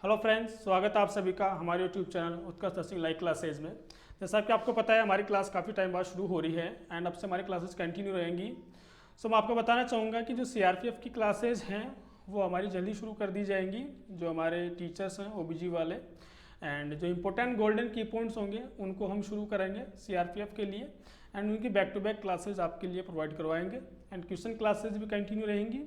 Hello friends, स्वागत है आप सभी का हमारे यूट्यूब चैनल उत्कर्ष नर्सिंग लाइव क्लासेज में। जैसा कि आपको पता है हमारी क्लास काफ़ी टाइम बाद शुरू हो रही है एंड अब से हमारी क्लासेस कंटिन्यू रहेंगी। सो मैं आपको बताना चाहूँगा कि जो सीआरपीएफ की क्लासेज हैं वो हमारी जल्दी शुरू कर दी जाएंगी। जो हमारे टीचर्स हैं ओबीजी वाले एंड जो इंपॉर्टेंट गोल्डन की पॉइंट्स होंगे उनको हम शुरू करेंगे सीआरपीएफ के लिए एंड उनकी बैक टू बैक क्लासेज आपके लिए प्रोवाइड करवाएंगे एंड ट्यूशन क्लासेज भी कंटिन्यू रहेंगी।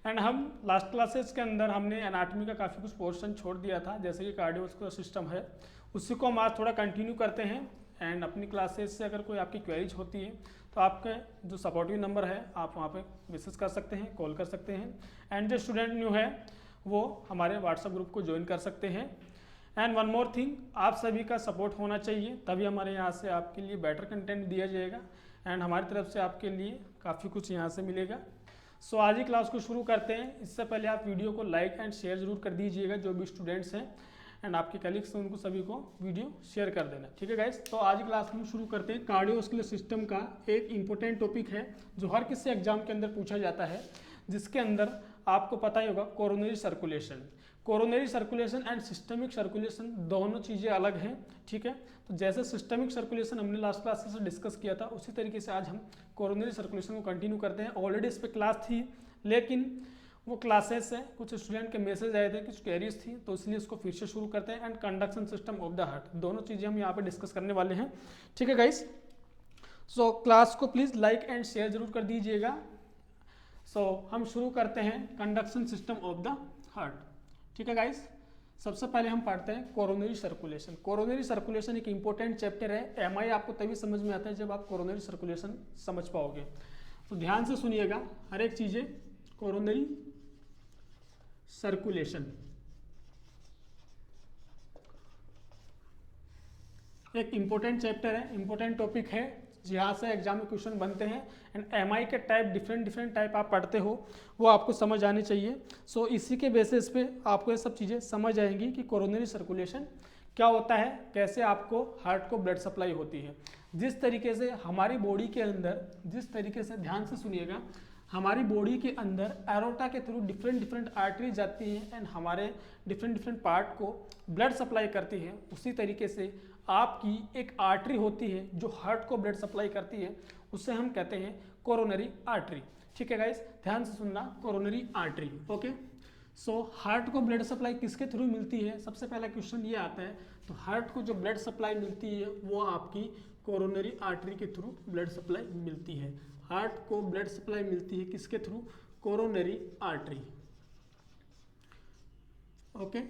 एंड हम लास्ट क्लासेस के अंदर हमने एनाटॉमी का काफ़ी कुछ पोर्शन छोड़ दिया था, जैसे कि कार्डियोवास्कुलर सिस्टम है, उसी को हम आज थोड़ा कंटिन्यू करते हैं। एंड अपनी क्लासेस से अगर कोई आपकी क्वेरीज होती है तो आपके जो सपोर्टिव नंबर है आप वहाँ पे मैसेज कर सकते हैं, कॉल कर सकते हैं। एंड जो स्टूडेंट न्यू है वो हमारे व्हाट्सएप ग्रुप को ज्वाइन कर सकते हैं। एंड वन मोर थिंग, आप सभी का सपोर्ट होना चाहिए, तभी हमारे यहाँ से आपके लिए बेटर कंटेंट दिया जाएगा एंड हमारी तरफ से आपके लिए काफ़ी कुछ यहाँ से मिलेगा। सो आज ही क्लास को शुरू करते हैं। इससे पहले आप वीडियो को लाइक एंड शेयर जरूर कर दीजिएगा, जो भी स्टूडेंट्स हैं एंड आपके कलीग्स हैं उनको सभी को वीडियो शेयर कर देना, ठीक है गाइस। तो आज की क्लास हम शुरू करते हैं। कार्डियोवास्कुलर सिस्टम का एक इंपॉर्टेंट टॉपिक है जो हर किसी एग्जाम के अंदर पूछा जाता है, जिसके अंदर आपको पता ही होगा coronary circulation. Coronary circulation and systemic circulation दोनों चीज़ें अलग हैं, ठीक है। तो जैसे सिस्टमिक सर्कुलेशन हमने लास्ट क्लास से डिस्कस किया था, उसी तरीके से आज हम कोरोनरी सर्कुलेशन को कंटिन्यू करते हैं। ऑलरेडी इस पर क्लास थी, लेकिन वो क्लासेस से कुछ स्टूडेंट के मैसेज आए थे, कुछ क्वेरीज थी, तो इसलिए इसको फिर से शुरू करते हैं। And conduction system of the heart, दोनों चीज़ें हम यहाँ पर डिस्कस करने वाले हैं, ठीक है गाइस। सो क्लास को प्लीज़ लाइक एंड शेयर जरूर कर दीजिएगा। सो हम शुरू करते हैं conduction system of the heart, ठीक है गाइस। सबसे पहले हम पढ़ते हैं कोरोनरी सर्कुलेशन। कोरोनरी सर्कुलेशन एक इंपॉर्टेंट चैप्टर है। एमआई आपको तभी समझ में आता है जब आप कोरोनरी सर्कुलेशन समझ पाओगे। तो ध्यान से सुनिएगा हर एक चीजें। कोरोनरी सर्कुलेशन एक इंपॉर्टेंट चैप्टर है, इंपॉर्टेंट टॉपिक है, जहाँ से एग्जाम में क्वेश्चन बनते हैं एंड एमआई के टाइप डिफरेंट टाइप आप पढ़ते हो वो आपको समझ आनी चाहिए। सो इसी के बेसिस पे आपको ये सब चीज़ें समझ आएंगी कि कोरोनरी सर्कुलेशन क्या होता है, कैसे आपको हार्ट को ब्लड सप्लाई होती है। जिस तरीके से हमारी बॉडी के अंदर, जिस तरीके से ध्यान से सुनिएगा, हमारी बॉडी के अंदर एरोटा के थ्रू डिफरेंट आर्टरी जाती हैं एंड हमारे डिफरेंट पार्ट को ब्लड सप्लाई करती है, उसी तरीके से आपकी एक आर्टरी होती है जो हार्ट को ब्लड सप्लाई करती है, उससे हम कहते हैं कोरोनरी आर्टरी, ठीक है गाइस। ध्यान से सुनना, coronary artery, okay. So heart को ब्लड सप्लाई किसके थ्रू मिलती है, सबसे पहला क्वेश्चन ये आता है। तो हार्ट को जो ब्लड सप्लाई मिलती है वो आपकी कोरोनरी आर्टरी के थ्रू ब्लड सप्लाई मिलती है। हार्ट को ब्लड सप्लाई मिलती है किसके through, coronary artery, okay.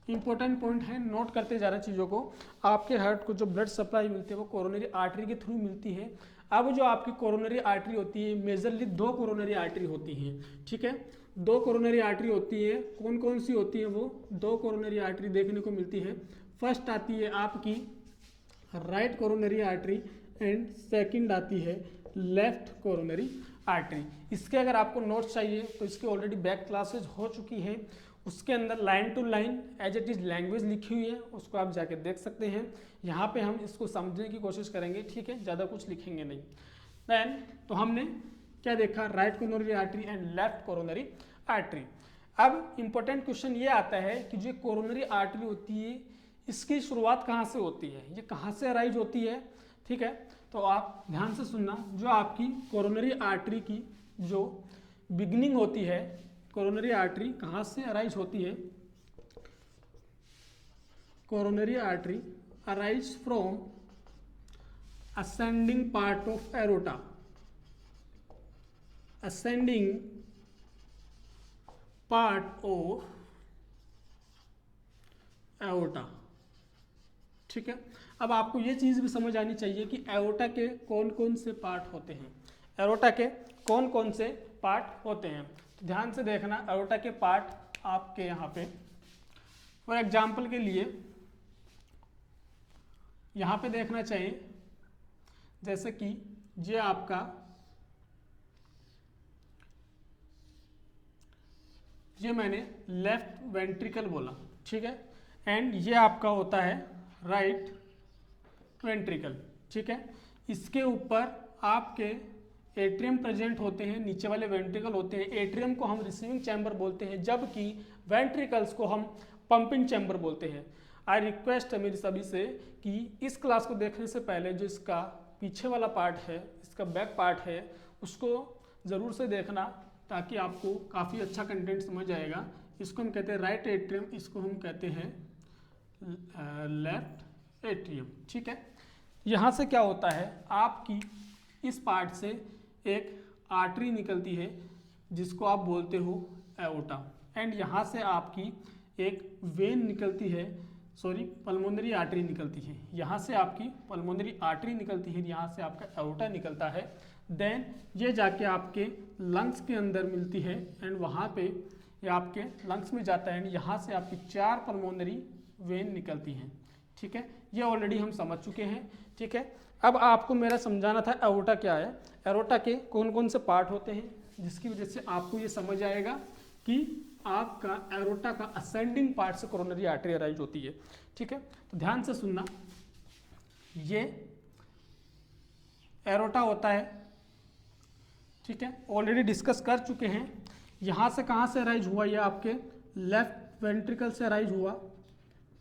Important point है, नोट करते जा रहे हैं चीज़ों को। आपके हार्ट को जो ब्लड सप्लाई मिलती है वो कोरोनरी आर्टरी के थ्रू मिलती है। अब जो आपकी कोरोनरी आर्टरी होती है, मेजरली दो कोरोनरी आर्टरी होती हैं, ठीक है। दो कोरोनरी आर्टरी होती है। कौन कौन सी होती है वो दो कोरोनरी आर्टरी देखने को मिलती है। फर्स्ट आती है आपकी right coronary artery and second आती है लेफ्ट कोरोनरी आर्टरी। इसके अगर आपको नोट्स चाहिए तो इसके ऑलरेडी बैक क्लासेज हो चुकी है, उसके अंदर line to line as it is language लिखी हुई है, उसको आप जाके देख सकते हैं। यहाँ पे हम इसको समझने की कोशिश करेंगे, ठीक है, ज़्यादा कुछ लिखेंगे नहीं। देन तो हमने क्या देखा, right coronary artery and left coronary artery. अब इंपॉर्टेंट क्वेश्चन ये आता है कि जो कोरोनरी आर्टरी होती है इसकी शुरुआत कहाँ से होती है, ये कहाँ से अराइज होती है, ठीक है। तो आप ध्यान से सुनना, जो आपकी कोरोनरी आर्टरी की जो बिगनिंग होती है, कोरोनरी आर्टरी कहाँ से अराइज होती है, coronary artery arise from ascending part of aorta, ascending part of aorta, ठीक है। अब आपको ये चीज़ भी समझ आनी चाहिए कि एओर्टा के कौन कौन से पार्ट होते हैं, एओर्टा के कौन कौन से पार्ट होते हैं। तो ध्यान से देखना, एओर्टा के पार्ट आपके यहाँ पे फॉर एग्जाम्पल के लिए यहाँ पे देखना चाहिए, जैसे कि ये आपका ये मैंने लेफ्ट वेंट्रिकल बोला, ठीक है, एंड ये आपका होता है राइट वेंट्रिकल, ठीक है। इसके ऊपर आपके एट्रियम प्रेजेंट होते हैं, नीचे वाले वेंट्रिकल होते हैं। एट्रियम को हम रिसीविंग चैम्बर बोलते हैं, जबकि वेंट्रिकल्स को हम पंपिंग चैम्बर बोलते हैं। आई रिक्वेस्ट मेरी सभी से कि इस क्लास को देखने से पहले जो इसका पीछे वाला पार्ट है, इसका बैक पार्ट है, उसको ज़रूर से देखना, ताकि आपको काफ़ी अच्छा कंटेंट समझ आएगा। इसको हम कहते हैं राइट एट्रियम, इसको हम कहते हैं लेफ्ट एट्रियम। ठीक है, यहाँ से क्या होता है, आपकी इस पार्ट से एक आर्टरी निकलती है जिसको आप बोलते हो एओर्टा, एंड यहाँ से आपकी एक वेन निकलती है, सॉरी पल्मोनरी आर्टरी निकलती है। यहाँ से आपकी पल्मोनरी आर्टरी निकलती है, यहाँ से आपका एओर्टा निकलता है। देन ये जाके आपके लंग्स के अंदर मिलती है, एंड वहाँ पे ये आपके लंग्स में जाता है, एंड यहाँ से आपकी 4 पल्मोनरी वेन निकलती हैं। ठीक है, ये ऑलरेडी हम समझ चुके हैं। ठीक है, अब आपको मेरा समझाना था एओर्टा क्या है, एओर्टा के कौन कौन से पार्ट होते हैं, जिसकी वजह से आपको ये समझ आएगा कि आपका एओर्टा का असेंडिंग पार्ट से कोरोनरी आर्टरी अराइज होती है। ठीक है, तो ध्यान से सुनना, ये एओर्टा होता है। ठीक है, ऑलरेडी डिस्कस कर चुके हैं। यहाँ से कहाँ से अराइज हुआ, ये आपके लेफ्ट वेंट्रिकल से अराइज हुआ।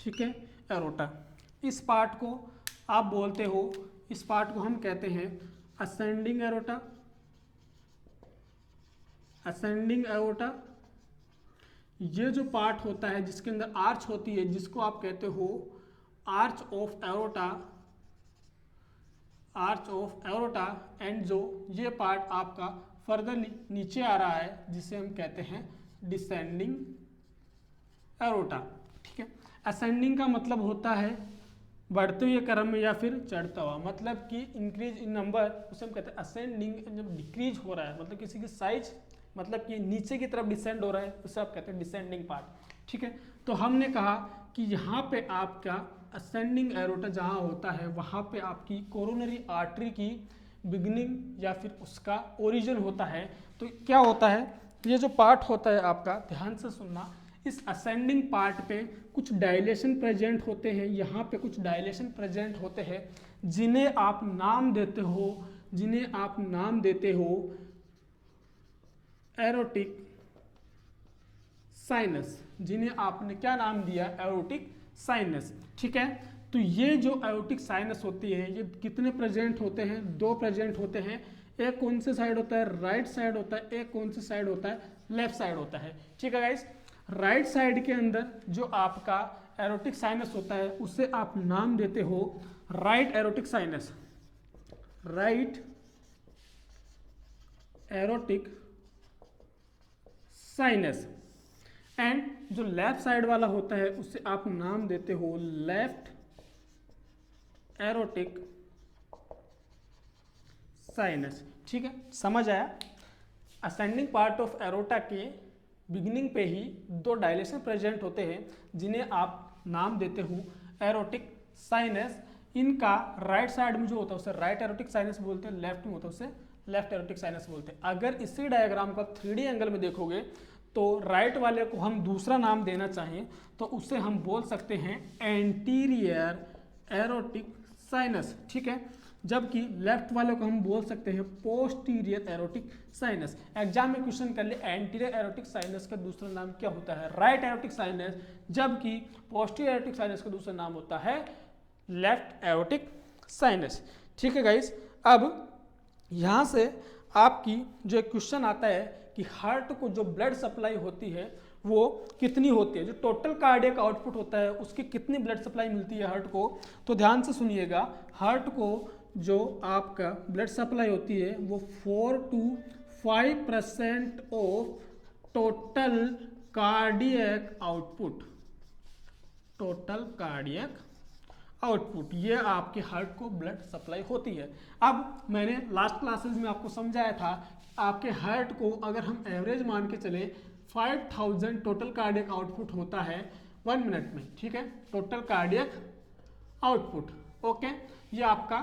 ठीक है, एओर्टा, इस पार्ट को आप बोलते हो, इस पार्ट को हम कहते हैं असेंडिंग एओर्टा, असेंडिंग एओर्टा। ये जो पार्ट होता है जिसके अंदर आर्च होती है, जिसको आप कहते हो arch of aorta, arch of aorta, and जो ये पार्ट आपका फर्दर नीचे आ रहा है जिसे हम कहते हैं डिसेंडिंग एओर्टा। ठीक है, असेंडिंग का मतलब होता है बढ़ते हुए क्रम में या फिर चढ़ता हुआ, मतलब कि इंक्रीज इन नंबर, उसे हम कहते हैं असेंडिंग। जब डिक्रीज हो रहा है मतलब किसी की साइज, मतलब कि नीचे की तरफ डिसेंड हो रहा है, उसे आप कहते हैं डिसेंडिंग पार्ट। ठीक है, तो हमने कहा कि यहाँ पे आपका असेंडिंग एओर्टा जहाँ होता है, वहाँ पे आपकी कोरोनरी आर्टरी की बिगिनिंग या फिर उसका ओरिजिन होता है। तो क्या होता है, ये जो पार्ट होता है आपका, ध्यान से सुनना, इस असेंडिंग पार्ट पे कुछ डायलेशन प्रेजेंट होते हैं, यहाँ पे कुछ डायलेशन प्रेजेंट होते हैं, जिन्हें आप नाम देते हो, जिन्हें आप नाम देते हो एरोटिक साइनस, जिन्हें आपने क्या नाम दिया, एरोटिक साइनस। ठीक है, तो ये जो एरोटिक साइनस होती है, ये कितने प्रेजेंट होते हैं, 2 प्रेजेंट होते हैं। एक कौन से साइड होता है, राइट साइड होता है, एक कौन से साइड होता है, लेफ्ट साइड होता है। ठीक है गाइस, राइट साइड के अंदर जो आपका एरोटिक साइनस होता है, उसे आप नाम देते हो right aortic sinus, right aortic sinus. And जो लेफ्ट साइड वाला होता है, उसे आप नाम देते हो लेफ्ट एरोटिक साइनस। ठीक है, समझ आया। असेंडिंग पार्ट ऑफ एरोटा के बिगिनिंग पे ही 2 डायलेशन प्रेजेंट होते हैं, जिन्हें आप नाम देते हो एरोटिक साइनस। इनका राइट साइड में जो होता है उसे राइट एरोटिक साइनस बोलते हैं, लेफ्ट में होता है उसे लेफ्ट एरोटिक साइनस बोलते हैं। अगर इसी डायग्राम को आप 3D एंगल में देखोगे तो राइट वाले को हम दूसरा नाम देना चाहें तो उसे हम बोल सकते हैं एंटीरियर एरोटिक साइनस। ठीक है, जबकि लेफ्ट वाले को हम बोल सकते हैं पोस्टीरियर एरोटिक साइनस। एग्जाम में क्वेश्चन कर ले एंटीरियर एरोटिक साइनस का दूसरा नाम क्या होता है, राइट एरोटिक साइनस, जबकि पोस्टीरियर एरोटिक साइनस का दूसरा नाम होता है लेफ्ट एरोटिक साइनस। ठीक है गाइस, अब यहाँ से आपकी जो एक क्वेश्चन आता है कि हार्ट को जो ब्लड सप्लाई होती है वो कितनी होती है, जो टोटल कार्डियक आउटपुट होता है उसकी कितनी ब्लड सप्लाई मिलती है हार्ट को। तो ध्यान से सुनिएगा, हार्ट को जो आपका ब्लड सप्लाई होती है वो 4 to 5% of total cardiac output, total cardiac output, ये आपके हार्ट को ब्लड सप्लाई होती है। अब मैंने लास्ट क्लासेस में आपको समझाया था, आपके हार्ट को अगर हम एवरेज मान के चले 5000 टोटल कार्डियक आउटपुट होता है 1 मिनट में। ठीक है, टोटल कार्डियक आउटपुट। ओके, ये आपका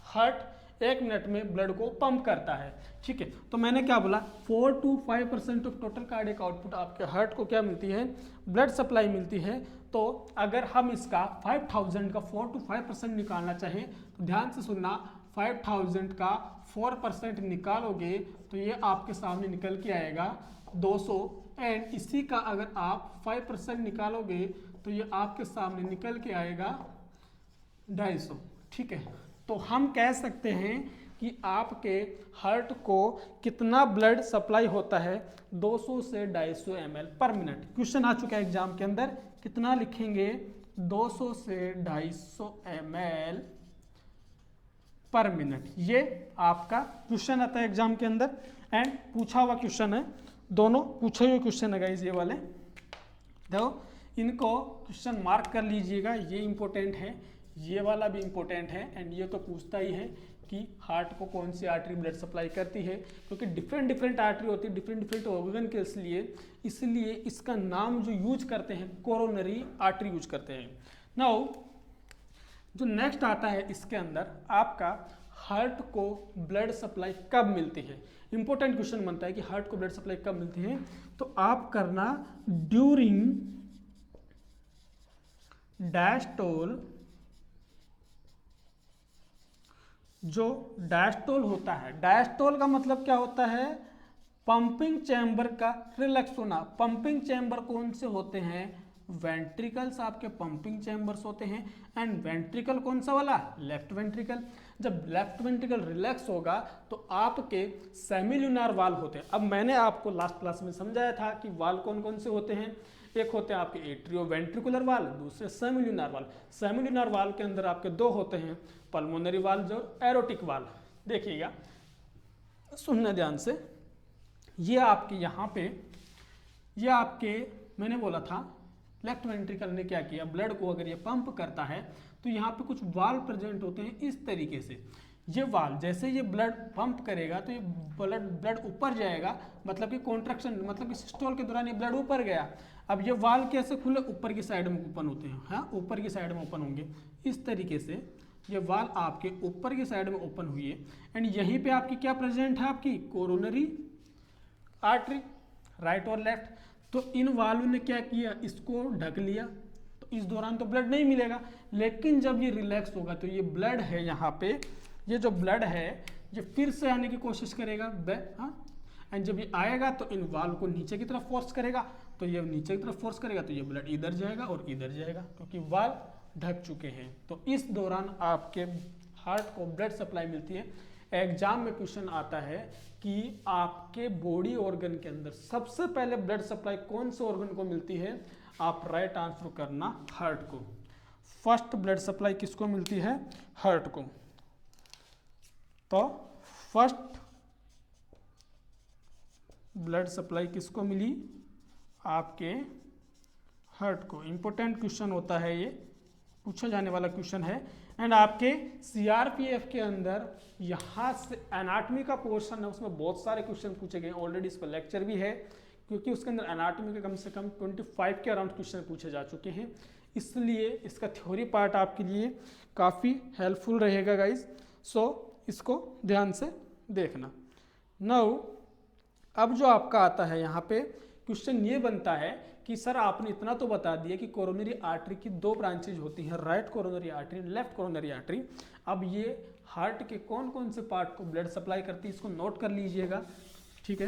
हार्ट 1 मिनट में ब्लड को पंप करता है। ठीक है, तो मैंने क्या बोला, 4 to 5% of total cardiac output आपके हार्ट को क्या मिलती है, ब्लड सप्लाई मिलती है। तो अगर हम इसका 5000 का 4 to 5% निकालना चाहें तो ध्यान से सुनना, 5000 का 4% निकालोगे तो ये आपके सामने निकल के आएगा 200। एंड इसी का अगर आप 5% निकालोगे तो ये आपके सामने निकल के आएगा 250। ठीक है, तो हम कह सकते हैं कि आपके हार्ट को कितना ब्लड सप्लाई होता है, 200 से 250 ml पर मिनट। क्वेश्चन आ चुका है एग्जाम के अंदर, कितना लिखेंगे, 200 से 250 ml पर मिनट। ये आपका क्वेश्चन आता है एग्जाम के अंदर एंड पूछा हुआ क्वेश्चन है, दोनों पूछे हुए क्वेश्चन है गाइस। ये वाले देखो, इनको क्वेश्चन मार्क कर लीजिएगा, ये इंपॉर्टेंट है, ये वाला भी इंपॉर्टेंट है। एंड ये तो पूछता ही है कि हार्ट को कौन सी आर्टरी ब्लड सप्लाई करती है, क्योंकि डिफरेंट डिफरेंट आर्टरी होती है डिफरेंट डिफरेंट ऑर्गन के इसलिए इसका नाम जो यूज करते हैं कोरोनरी आर्टरी यूज करते हैं। नाउ जो नेक्स्ट आता है इसके अंदर आपका हार्ट को ब्लड सप्लाई कब मिलती है। इंपॉर्टेंट क्वेश्चन बनता है कि हार्ट को ब्लड सप्लाई कब मिलती है, तो आप करना ड्यूरिंग डायस्टोल। जो डायस्टोल होता है, डायस्टोल का मतलब क्या होता है, पंपिंग चैम्बर का रिलैक्स होना। पंपिंग चैम्बर कौन से होते हैं, वेंट्रिकल्स आपके पंपिंग चैम्बर्स होते हैं। एंड वेंट्रिकल कौन सा वाला, लेफ्ट वेंट्रिकल। जब लेफ्ट वेंट्रिकल रिलैक्स होगा तो आपके सेमिल्यूनार वाल होते हैं। अब मैंने आपको लास्ट क्लास में समझाया था कि वाल कौन कौन से होते हैं, एक होते हैं आपके एट्रियो वेंट्रिकुलर वाल, दूसरे सेमिल्यूनार वाल। सेमिल्यूनार वाल के अंदर आपके दो होते हैं, पल्मोनरी वाल जो एरोटिक वाल। देखिएगा, सुनना ध्यान से, ये आपके यहाँ पे, ये आपके मैंने बोला था लेफ्ट वेंट्रिकल ने क्या किया, ब्लड को अगर ये पंप करता है तो यहाँ पे कुछ वाल प्रेजेंट होते हैं इस तरीके से। ये वाल जैसे ये ब्लड पंप करेगा तो ये ब्लड ऊपर जाएगा, मतलब कि कॉन्ट्रैक्शन, मतलब कि सिस्टोल के दौरान ये ब्लड ऊपर गया। अब ये वाल कैसे खुले, ऊपर की साइड में ओपन होते हैं, हाँ ऊपर की साइड में ओपन होंगे इस तरीके से। ये वाल आपके ऊपर की साइड में ओपन हुई है एंड यहीं पे आपकी क्या प्रेजेंट है, आपकी कोरोनरी आर्टरी, राइट और लेफ्ट। तो इन वालों ने क्या किया, इसको ढक लिया, तो इस दौरान तो ब्लड नहीं मिलेगा। लेकिन जब ये रिलैक्स होगा तो ये ब्लड है यहाँ पे, ये जो ब्लड है ये फिर से आने की कोशिश करेगा, हाँ। एंड जब ये आएगा तो इन वाल को नीचे की तरफ फोर्स करेगा, तो ये नीचे की तरफ फोर्स करेगा तो ये ब्लड इधर जाएगा और इधर जाएगा, क्योंकि वाल ढक चुके हैं। तो इस दौरान आपके हार्ट को ब्लड सप्लाई मिलती है। एग्जाम में क्वेश्चन आता है कि आपके बॉडी ऑर्गन के अंदर सबसे पहले ब्लड सप्लाई कौन से ऑर्गन को मिलती है, आप राइट आंसर करना हार्ट को। फर्स्ट ब्लड सप्लाई किसको मिलती है, हार्ट को। तो फर्स्ट ब्लड सप्लाई किसको मिली, आपके हार्ट को। इंपॉर्टेंट क्वेश्चन होता है, ये पूछा जाने वाला क्वेश्चन है। एंड आपके सीआरपीएफ के अंदर यहाँ से एनाटॉमी का पोर्शन है, उसमें बहुत सारे क्वेश्चन पूछे गए, ऑलरेडी इस पर लेक्चर भी है, क्योंकि उसके अंदर एनाटॉमी के कम से कम 25 के अराउंड क्वेश्चन पूछे जा चुके हैं। इसलिए इसका थ्योरी पार्ट आपके लिए काफ़ी हेल्पफुल रहेगा गाइज। सो इसको ध्यान से देखना। नाउ अब जो आपका आता है यहाँ पे क्वेश्चन ये बनता है कि सर आपने इतना तो बता दिया कि कोरोनरी आर्टरी की दो ब्रांचेज होती हैं, right coronary artery, left coronary artery. अब ये हार्ट के कौन कौन से पार्ट को ब्लड सप्लाई करती है, इसको नोट कर लीजिएगा, ठीक है।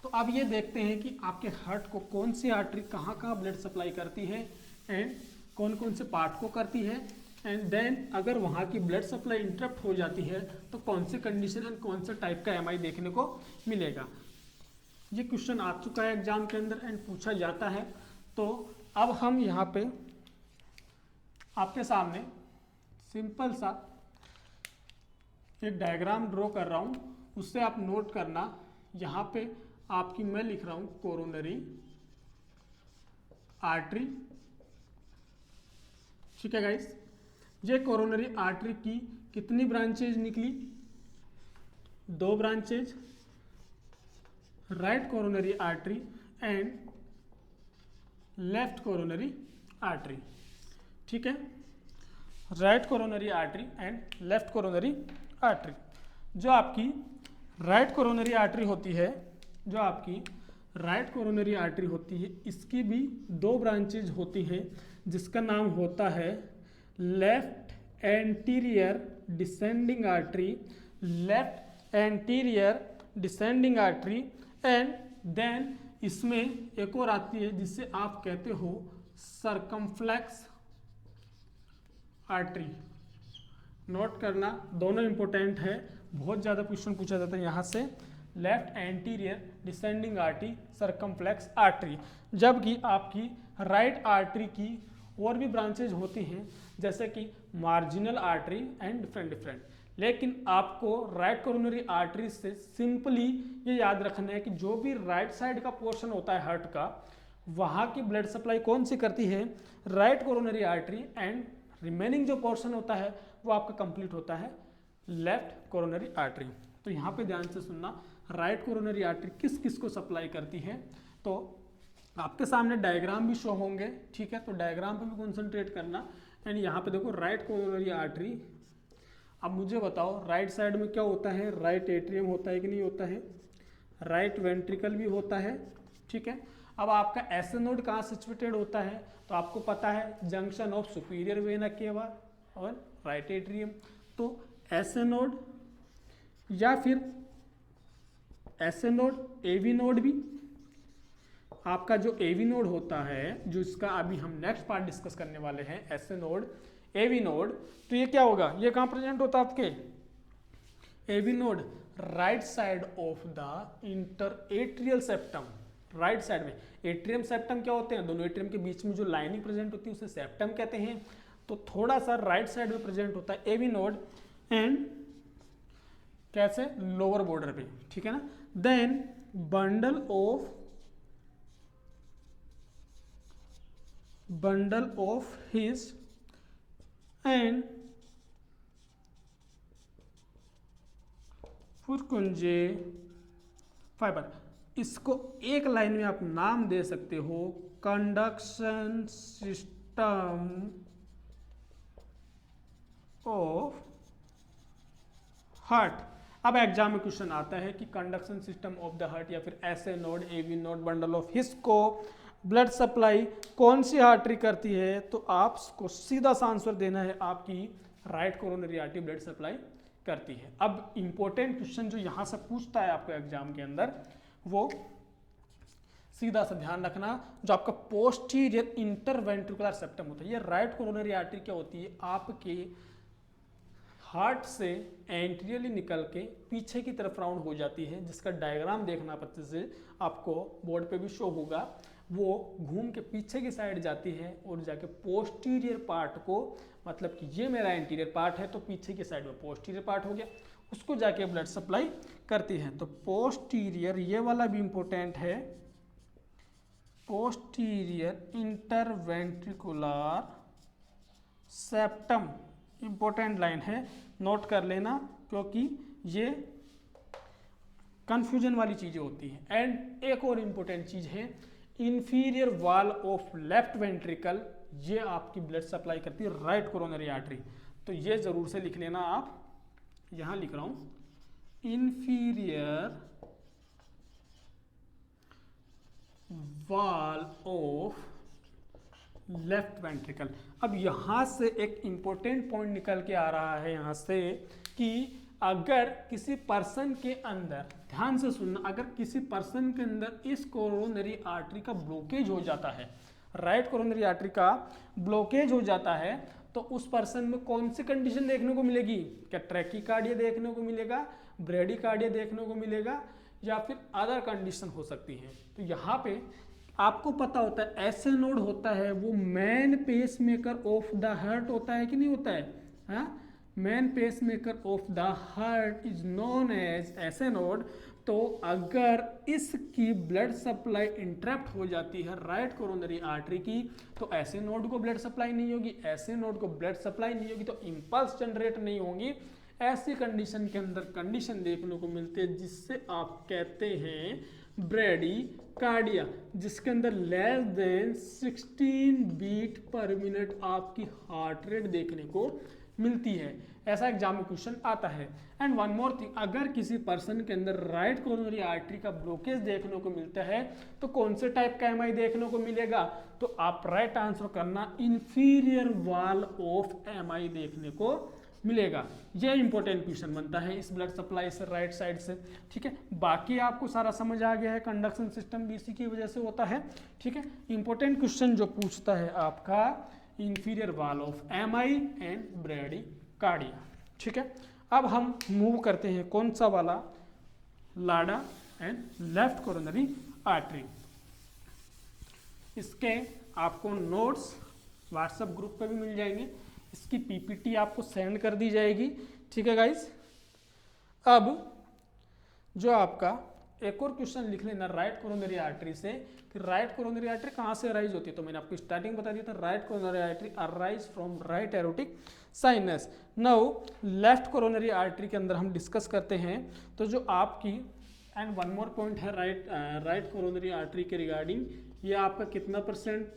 तो अब ये देखते हैं कि आपके हार्ट को कौन सी आर्टरी कहाँ कहाँ ब्लड सप्लाई करती है एंड कौन कौन से पार्ट को करती है। एंड देन अगर वहाँ की ब्लड सप्लाई इंटरप्ट हो जाती है तो कौन से कंडीशन एंड कौन से टाइप का एमआई देखने को मिलेगा। ये क्वेश्चन आ चुका है एग्जाम के अंदर एंड पूछा जाता है। तो अब हम यहाँ पे आपके सामने सिंपल सा एक डायग्राम ड्रॉ कर रहा हूँ, उससे आप नोट करना। यहाँ पे आपकी मैं लिख रहा हूँ कोरोनरी आर्टरी, ठीक है गाइस। ये कोरोनरी आर्टरी की कितनी ब्रांचेज निकली, दो branches, right coronary artery and left coronary artery, ठीक है। Right coronary artery and left coronary artery. जो आपकी राइट कोरोनरी आर्टरी होती है, जो आपकी राइट कोरोनरी आर्टरी होती है, इसकी भी दो ब्रांचेज होती हैं, जिसका नाम होता है left anterior descending artery, left anterior descending artery, and then इसमें एक और आती है जिसे आप कहते हो सर्कमफ्लेक्स आर्टरी। नोट करना, दोनों इंपॉर्टेंट है, बहुत ज़्यादा क्वेश्चन पूछा जाता है यहाँ से। Left anterior descending artery, circumflex artery. जबकि आपकी राइट आर्टरी की और भी ब्रांचेज होती हैं, जैसे कि मार्जिनल आर्टरी एंड डिफरेंट, लेकिन आपको राइट कोरोनरी आर्टरी से सिंपली ये याद रखना है कि जो भी राइट साइड का पोर्शन होता है हार्ट का, वहाँ की ब्लड सप्लाई कौन सी करती है? Right coronary artery, and remaining जो पोर्शन होता है वो आपका कंप्लीट होता है लेफ्ट कोरोनरी आर्टरी। तो यहाँ पे ध्यान से सुनना, राइट कोरोनरी आर्टरी किस किस को सप्लाई करती है, तो आपके सामने डायग्राम भी शो होंगे, ठीक है, तो डायग्राम पे भी कॉन्सेंट्रेट करना। एंड यहाँ पे देखो राइट कोरोनरी आर्टरी। अब मुझे बताओ राइट साइड में क्या होता है? राइट एट्रियम होता है कि नहीं होता है? राइट वेंट्रिकल भी होता है, ठीक है। अब आपका एसे नोड कहाँ सिचुएटेड होता है? तो आपको पता है junction of superior vena cava और राइट एट्रियम। तो एसे नोड या फिर एसे नोड, एवी नोड भी, आपका जो एवी नोड होता है, जो इसका अभी हम नेक्स्ट पार्ट डिस्कस करने वाले हैं, एसे नोड, एवी नोड, तो ये क्या होगा? ये कहाँ प्रेजेंट होता है आपके? AV node right side of the inter atrial septum, right side में। एट्रियम सेप्टम क्या होते हैं? दोनों एट्रियम के बीच में जो लाइनिंग प्रेजेंट होती है उसे सेप्टम कहते हैं। तो थोड़ा सा राइट साइड में प्रेजेंट होता है एवी नोड, एंड कैसे? लोअर बॉर्डर पे, ठीक है ना। Then bundle of His and Purkinje fibre, इसको एक लाइन में आप नाम दे सकते हो कंडक्शन सिस्टम ऑफ हार्ट। अब एग्जाम में क्वेश्चन आता है कि conduction system of the heart या फिर SA node, AV node, bundle of His को ब्लड सप्लाई कौन सी आर्टरी करती है? तो आपको सीधा सा आंसर देना है, आपकी right coronary artery blood supply करती है। अब इंपॉर्टेंट क्वेश्चन जो यहाँ से पूछता है आपको एग्जाम के अंदर, वो सीधा सा ध्यान रखना, जो आपका पोस्टीरियर इंटरवेंट्रिकुलर सेप्टम होता है, ये राइट कोरोनरी आर्टरी क्या होती है? आपके हार्ट से एंटीरियरली निकल के पीछे की तरफ राउंड हो जाती है, जिसका डायग्राम देखना पत्ते से आपको बोर्ड पे भी शो होगा। वो घूम के पीछे की साइड जाती है और जाके पोस्टीरियर पार्ट को, मतलब कि ये मेरा एंटीरियर पार्ट है तो पीछे की साइड में पोस्टीरियर पार्ट हो गया, उसको जाके ब्लड सप्लाई करती है। तो पोस्टीरियर, ये वाला भी इंपॉर्टेंट है, posterior interventricular septum, important line है, नोट कर लेना, क्योंकि ये कंफ्यूजन वाली चीजें होती हैं। एंड एक और इंपॉर्टेंट चीज है, inferior wall of left ventricle, ये आपकी ब्लड सप्लाई करती है राइट कोरोनरी आर्टरी। तो ये जरूर से लिख लेना, आप यहां लिख रहा हूं inferior wall of left ventricle. अब यहां से एक इंपॉर्टेंट पॉइंट निकल के आ रहा है यहां से कि अगर किसी पर्सन के अंदर, ध्यान से सुनना, अगर किसी पर्सन के अंदर इस कोरोनरी आर्टरी का ब्लॉकेज हो जाता है, राइट कोरोनरी आर्टरी का ब्लॉकेज हो जाता है, तो उस पर्सन में कौन सी कंडीशन देखने को मिलेगी? क्या ट्रैकीकार्डिया देखने को मिलेगा, ब्रेडीकार्डिया देखने को मिलेगा, या फिर अदर कंडीशन हो सकती है। तो यहाँ पे आपको पता होता है एसे नोड होता है वो main pacemaker of the heart होता है कि नहीं होता है? हाँ, main pacemaker of the heart is known as SA node. तो अगर इसकी ब्लड सप्लाई इंटरप्ट हो जाती है राइट कोरोनरी आर्टरी की, तो ऐसे नोड को ब्लड सप्लाई नहीं होगी, ऐसे नोड को ब्लड सप्लाई नहीं होगी, तो इंपल्स जनरेट नहीं होंगी। ऐसी कंडीशन के अंदर कंडीशन देखने को मिलती है जिससे आप कहते हैं ब्रेडी कार्डिया, जिसके अंदर less than 16 beat per minute आपकी हार्ट रेट देखने को मिलती है। ऐसा एग्जाम में क्वेश्चन आता है। एंड वन मोर थिंग, अगर किसी पर्सन के अंदर राइट कोरोनरी आर्टरी का ब्लॉकेज देखने को मिलता है तो कौन से टाइप का एमआई देखने को मिलेगा? तो आप राइट आंसर करना, इंफीरियर वॉल ऑफ एमआई देखने को मिलेगा। ये इंपॉर्टेंट क्वेश्चन बनता है इस ब्लड सप्लाई से, राइट साइड से, ठीक है। बाकी आपको सारा समझ आ गया है, कंडक्शन सिस्टम भी इसी की वजह से होता है, ठीक है। इंपॉर्टेंट क्वेश्चन जो पूछता है आपका inferior wall of MI and bradycardia, ठीक है। अब हम मूव करते हैं कौन सा वाला, लाडा एंड लेफ्ट कोरोनरी आर्टरी। इसके आपको नोट्स व्हाट्सएप ग्रुप पे भी मिल जाएंगे, इसकी पीपीटी आपको सेंड कर दी जाएगी, ठीक है गाइस। अब जो आपका एक और क्वेश्चन लिख लेना राइट कोरोनरी आर्टरी से, कि राइट कोरोनरी आर्टरी कहाँ से अराइज होती है। तो मैंने आपको स्टार्टिंग बता दिया था, right coronary artery arise from right aortic sinus. Now left coronary artery के अंदर हम डिस्कस करते हैं, तो जो आपकी एंड वन मोर पॉइंट है राइट कोरोनरी आर्टरी के रिगार्डिंग, ये आपका कितना परसेंट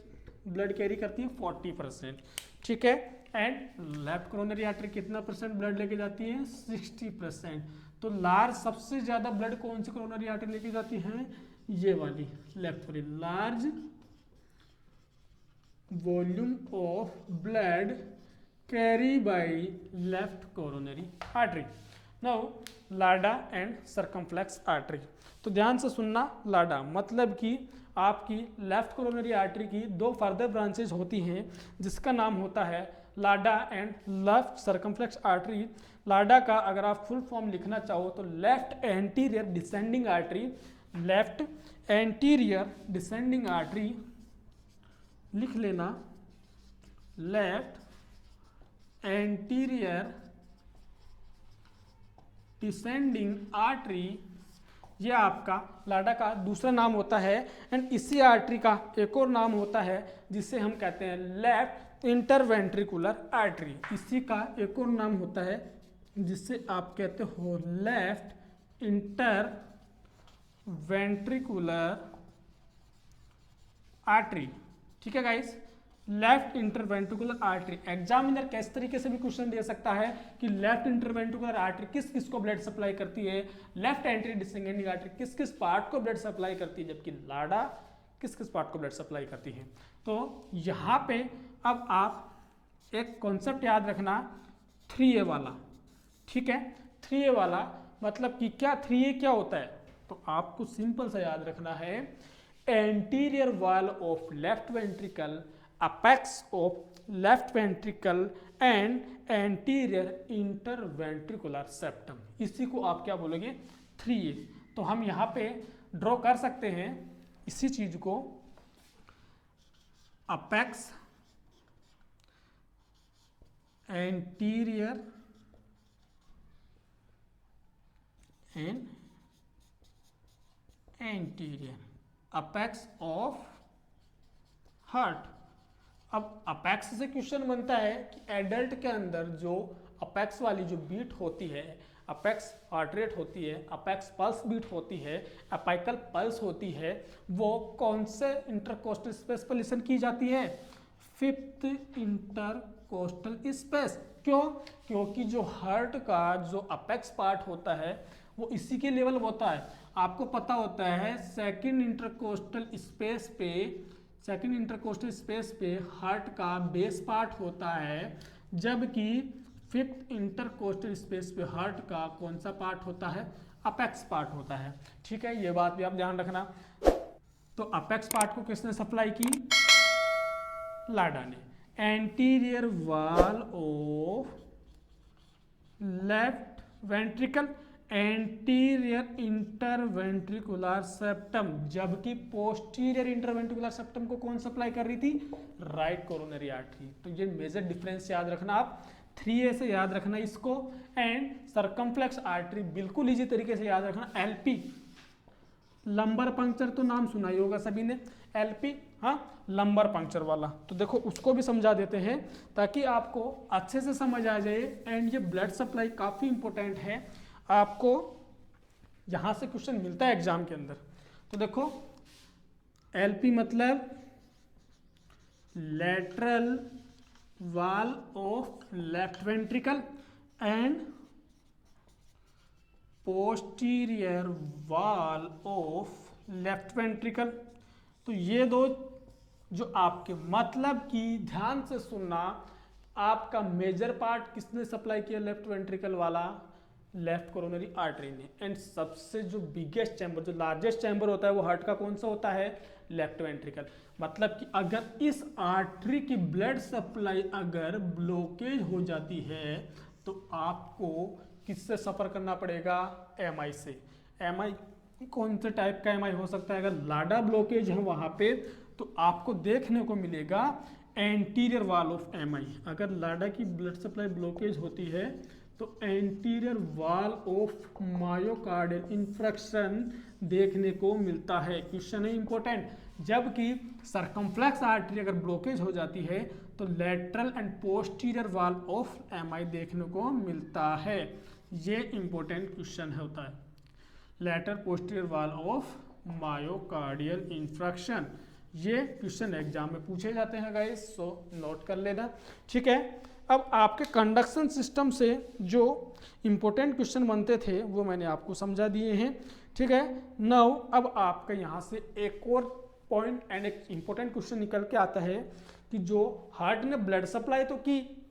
ब्लड कैरी करती है, 40%, ठीक है। एंड लेफ्ट कोरोनरी आर्टरी कितना परसेंट ब्लड लेके जाती है, 60%। तो लार्ज सबसे ज्यादा ब्लड कौन सी कोरोनरी आर्टरी लेके जाती है, ये वाली लेफ्ट वाली, large volume of blood carry by left coronary artery. Now LADA and circumflex artery, तो ध्यान से सुनना। लाडा मतलब कि आपकी लेफ्ट कोरोनरी आर्टरी की दो फर्दर ब्रांचेज होती हैं, जिसका नाम होता है लाडा एंड लेफ्ट सर्कमफ्लेक्स आर्टरी। लाडा का अगर आप फुल फॉर्म लिखना चाहो तो left anterior descending artery, left anterior descending artery लिख लेना, लेफ्ट एंटीरियर डिसेंडिंग आर्टरी, ये आपका लाडा का दूसरा नाम होता है। एंड इसी आर्टरी का एक और नाम होता है जिसे हम कहते हैं लेफ्ट इंटरवेंट्रिकुलर आर्टरी। इसी का एक और नाम होता है जिसे आप कहते हो लेफ्ट इंटरवेंट्रिकुलर आर्टरी, ठीक है guys. Left interventricular artery, examiner किस तरीके से भी क्वेश्चन दे सकता है कि लेफ्ट इंटरवेंट्रिकुलर आर्टरी किस किस को ब्लड सप्लाई करती है, लेफ्ट एंटीरियर डिसेंडिंग आर्टरी किस किस पार्ट को ब्लड सप्लाई करती है, जबकि लाडा किस किस पार्ट को ब्लड सप्लाई करती है। तो यहाँ पे अब आप एक कॉन्सेप्ट याद रखना, 3A वाला, ठीक है। 3A वाला मतलब कि क्या 3A क्या होता है, तो आपको सिंपल सा याद रखना है, anterior wall of left ventricle, apex of left ventricle and anterior interventricular septum, इसी को आप क्या बोलोगे, 3A। तो हम यहाँ पे ड्रॉ कर सकते हैं इसी चीज को, apex, anterior and anterior, apex of heart. अब अपेक्स से क्वेश्चन बनता है कि एडल्ट के अंदर जो अपेक्स वाली जो बीट होती है, अपेक्स हार्ट रेट होती है, अपेक्स पल्स बीट होती है, अपाइकल पल्स होती है, वो कौन से इंटरकोस्टल स्पेस पर लिसन की जाती है, 5th इंटरकोस्टल स्पेस। क्यों? क्योंकि जो हार्ट का जो अपेक्स पार्ट होता है वो इसी के लेवल होता है। आपको पता होता है सेकंड इंटरकोस्टल स्पेस पे हार्ट का बेस पार्ट होता है, जबकि 5th इंटरकोस्टल स्पेस पे हार्ट का कौन सा पार्ट होता है, अपेक्स पार्ट होता है, ठीक है। ये बात भी आप ध्यान रखना। तो अपेक्स पार्ट को किसने सप्लाई की, लाडा ने। Anterior wall of left ventricle, anterior interventricular septum, जबकि पोस्टीरियर इंटरवेंट्रिकुलर सेप्टम को कौन सप्लाई कर रही थी, राइट कोरोनरी आर्टरी। तो ये मेजर डिफरेंस याद रखना आप, 3A से याद रखना इसको। एंड सर्कमफ्लेक्स आर्टरी बिल्कुल इजी तरीके से याद रखना, LP, लंबर पंक्चर तो नाम सुना ही होगा सभी ने, LP, हाँ, लंबर पंक्चर वाला। तो देखो उसको भी समझा देते हैं ताकि आपको अच्छे से समझ आ जाए। एंड ये ब्लड सप्लाई काफ़ी इंपॉर्टेंट है, आपको यहां से क्वेश्चन मिलता है एग्जाम के अंदर। तो देखो LP मतलब lateral wall of left ventricle and posterior wall of left ventricle. तो ये दो जो आपके मतलब कि ध्यान से सुनना आपका मेजर पार्ट किसने सप्लाई किया लेफ्ट वेंट्रिकल वाला, लेफ्ट कोरोनरी आर्टरी ने। एंड सबसे जो बिगेस्ट चैम्बर, जो लार्जेस्ट चैम्बर होता है वो हार्ट का कौन सा होता है, लेफ्ट वेंट्रिकल। मतलब कि अगर इस आर्टरी की ब्लड सप्लाई अगर ब्लॉकेज हो जाती है तो आपको किससे सफर करना पड़ेगा, एमआई से। एमआई कौन से टाइप का एमआई हो सकता है, अगर लाडा ब्लॉकेज है वहां पे तो आपको देखने को मिलेगा एंटीरियर वॉल ऑफ एमआई। अगर लाडा की ब्लड सप्लाई ब्लॉकेज होती है तो anterior wall of myocardial infraction देखने को मिलता है। क्वेश्चन है इंपॉर्टेंट। जबकि सर्कमफ्लेक्स आर्टरी अगर ब्लॉकेज हो जाती है तो lateral and posterior wall of MI देखने को मिलता है। ये इंपॉर्टेंट क्वेश्चन होता है, lateral posterior wall of myocardial infarction. ये क्वेश्चन एग्जाम में पूछे जाते हैं गाइस, सो नोट कर लेना, ठीक है। अब आपके कंडक्शन सिस्टम से जो इम्पोर्टेंट क्वेश्चन बनते थे वो मैंने आपको समझा दिए हैं, ठीक है। नाउ अब आपका यहाँ से एक और पॉइंट एंड एक इम्पोर्टेंट क्वेश्चन निकल के आता है कि जो हार्ट ने ब्लड सप्लाई तो की,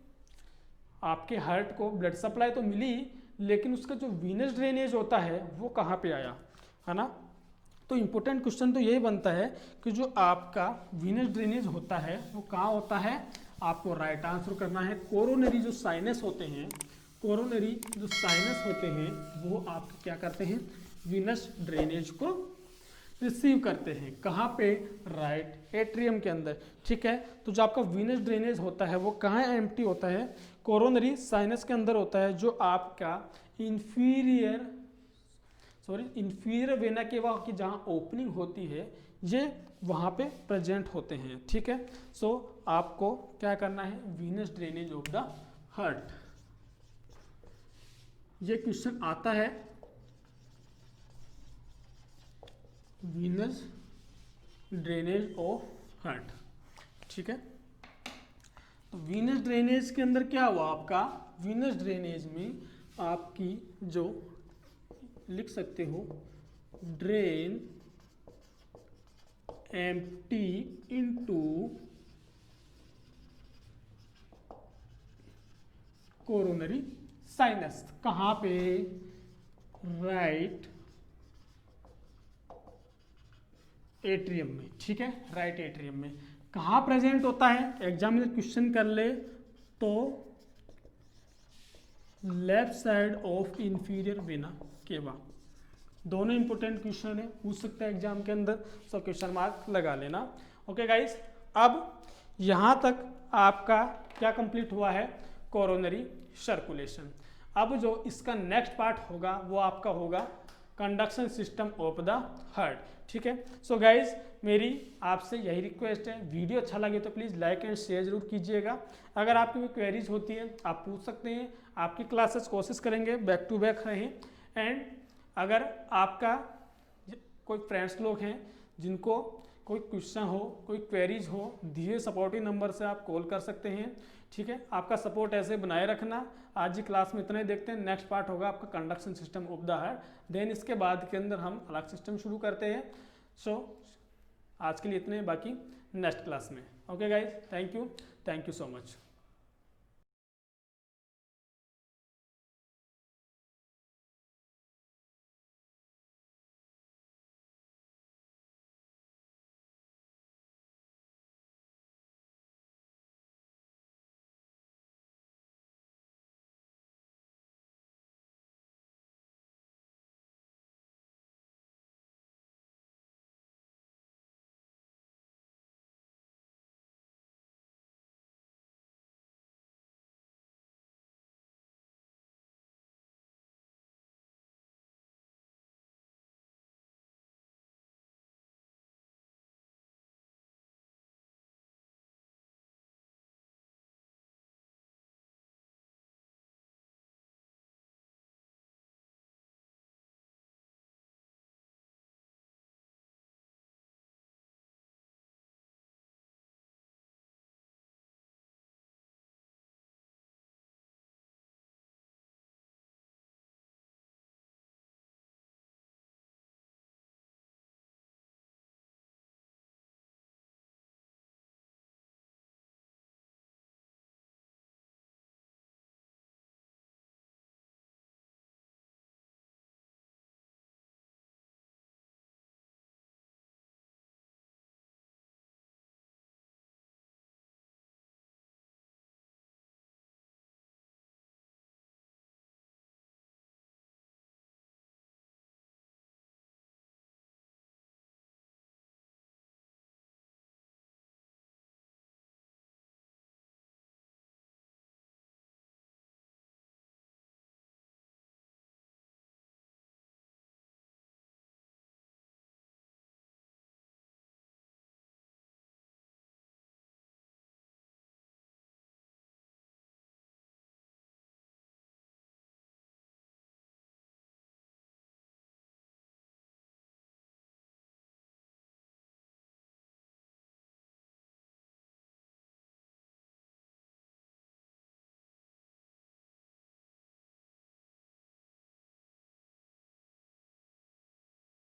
आपके हार्ट को ब्लड सप्लाई तो मिली, लेकिन उसका जो वीनस ड्रेनेज होता है वो कहाँ पे आया, है ना। तो इम्पोर्टेंट क्वेश्चन तो यही बनता है कि जो आपका वीनस ड्रेनेज होता है वो कहाँ होता है, आपको राइट आंसर करना है। कोरोनरी जो साइनस होते हैं, कोरोनरी जो साइनस होते हैं वो आप क्या करते हैं, वीनस ड्रेनेज को रिसीव करते हैं। कहाँ पे, राइट एट्रियम के अंदर, ठीक है। तो जो आपका वीनस ड्रेनेज होता है वो कहाँ एम्प्टी होता है, कोरोनरी साइनस के अंदर होता है, जो आपका इंफीरियर वेना केवा की जहाँ ओपनिंग होती है ये वहाँ पे प्रेजेंट होते हैं, ठीक है। सो आपको क्या करना है, Venus drainage of the heart, ये क्वेश्चन आता है, वीनस ड्रेनेज ऑफ हार्ट, ठीक है। तो वीनस ड्रेनेज के अंदर क्या हुआ आपका, वीनस ड्रेनेज में आपकी जो लिख सकते हो, drain empty into coronary sinus. कहाँ पे, राइट एट्रियम में, ठीक है, राइट एट्रियम में। कहाँ प्रेजेंट होता है, एग्जाम में क्वेश्चन कर ले तो left side of inferior vena cava. दोनों इंपोर्टेंट क्वेश्चन है, पूछ सकते हैं एग्जाम के अंदर, सो क्वेश्चन मार्क लगा लेना। ओके गाइस, अब यहाँ तक आपका क्या कंप्लीट हुआ है, कोरोनरी सर्कुलेशन। अब जो इसका नेक्स्ट पार्ट होगा वो आपका होगा conduction system of the heart, ठीक है। सो गाइज मेरी आपसे यही रिक्वेस्ट है, वीडियो अच्छा लगे तो प्लीज़ लाइक एंड शेयर जरूर कीजिएगा। अगर आपकी कोई क्वेरीज होती है आप पूछ सकते हैं, आपकी क्लासेस कोशिश करेंगे बैक टू बैक रहें। एंड अगर आपका कोई फ्रेंड्स लोग हैं जिनको कोई क्वेश्चन हो, कोई क्वेरीज हो, दिए सपोर्टिव नंबर से आप कॉल कर सकते हैं, ठीक है। आपका सपोर्ट ऐसे बनाए रखना। आज की क्लास में इतना ही देखते हैं, नेक्स्ट पार्ट होगा आपका conduction system of the heart, then इसके बाद के अंदर हम अलग सिस्टम शुरू करते हैं। सो आज के लिए इतने, बाकी नेक्स्ट क्लास में। Okay guys, thank you so much.